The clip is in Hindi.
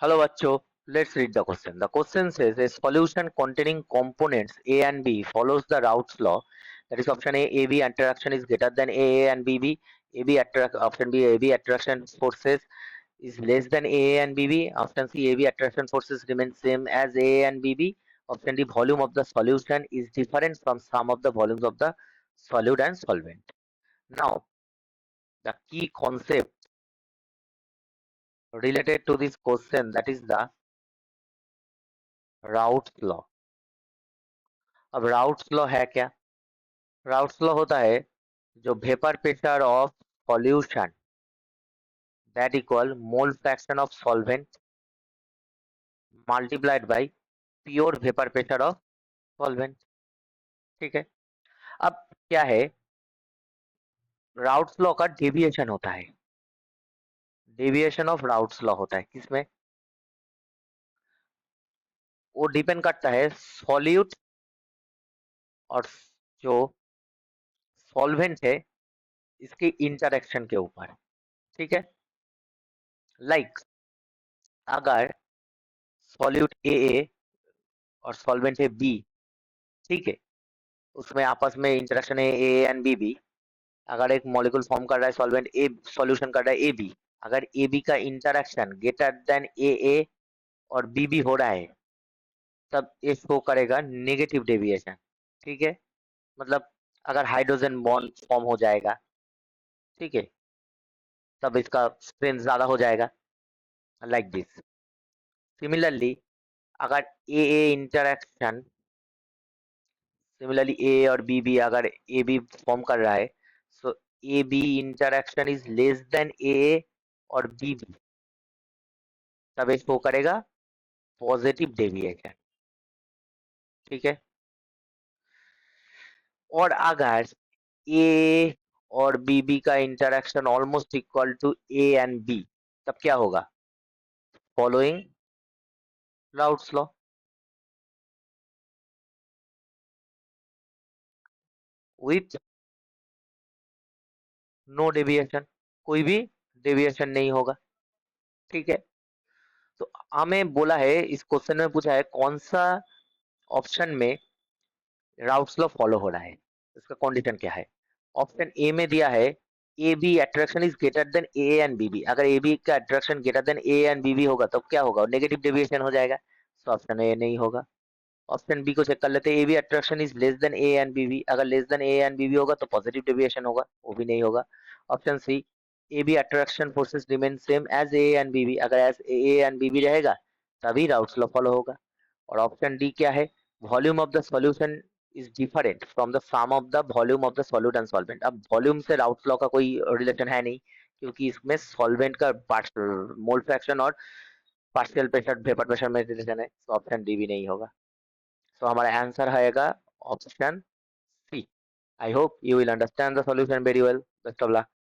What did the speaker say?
Hello, Bacho. Let's read the question. The question says a solution containing components A and B follows the Raoult's law. That is option A, AB interaction is greater than AA and BB. Option B, AB attraction forces is less than AA and BB. Option C, AB attraction forces remain same as AA and BB. Option D, volume of the solution is different from sum of the volumes of the solute and solvent. Now, the key concept related to this question, that is the Raoult's law. अब राउट्स लॉ है क्या? राउट्स लॉ होता है जो vapour pressure of solution that equal mole fraction of solvent multiplied by pure vapour pressure of solvent. ठीक है, अब क्या है, राउट्स लॉ का डेविएशन होता है, डेविएशन ऑफ राउट्स लॉ होता है किसमें? वो डिपेंड करता है सॉल्यूट और जो सॉल्वेंट है इसके इंटरेक्शन के ऊपर। ठीक है, लाइक अगर सॉल्यूट ए और सॉल्वेंट है बी, ठीक है, उसमें आपस में इंटरेक्शन है ए एंड बी बी। अगर एक मॉलिक्यूल फॉर्म कर रहा है सॉल्वेंट ए, सॉल्यूशन कर रहा है ए बी, अगर ए बी का इंटरेक्शन ग्रेटर देन ए और बी बी हो रहा है तब ये शो करेगा नेगेटिव डेविएशन। ठीक है, मतलब अगर हाइड्रोजन बॉन्ड फॉर्म हो जाएगा, ठीक है, तब इसका स्ट्रेंथ ज्यादा हो जाएगा, लाइक दिस। सिमिलरली अगर ए इंटरेक्शन, सिमिलरली ए और बी अगर ए बी फॉर्म कर रहा है, so A B interaction is less than A और बी बी, तब ये शो करेगा पॉजिटिव डेविएशन। ठीक है, और अगर ए और बी का interaction almost equal to A and B, तब क्या होगा? Following Raoult's law. With no deviation, कोई भी डेविएशन नहीं होगा। ठीक है, तो हमें बोला है, इस क्वेश्चन में पूछा है कौन सा ऑप्शन में राउट्स लॉ फॉलो हो रहा है, इसका कंडीशन क्या है? ऑप्शन ए में दिया है A B attraction is greater than A and B B. अगर ए बी का attraction greater than A and B B होगा तो क्या होगा? नेगेटिव डेविएशन हो जाएगा, तो ऑप्शन ए नहीं होगा। ऑप्शन बी को चेक कर लेते हैं, A B attraction is less than A and B B. अगर less than A and B B होगा तो पॉजिटिव डेविएशन होगा, वो भी नहीं होगा। Option C, A B attraction forces remain same as A and B B. अगर as A and B B रहेगा तभी राउट्स लॉ फॉलो होगा। और ऑप्शन डी क्या है? Volume of the solution is different from the sum of the volume of the solute and solvent. अब वॉल्यूम से राउट्स लॉ का कोई रिलेशन है नहीं, क्योंकि इसमें सॉल्वेंट का मोल फ्रैक्शन और पार्शियल प्रेशर वेपर प्रेशर में रिलेशन है, तो ऑप्शन डी भी नहीं होगा। तो हमारा आंसर आएगा option C. I hope you will understand the solution very well. Best of luck.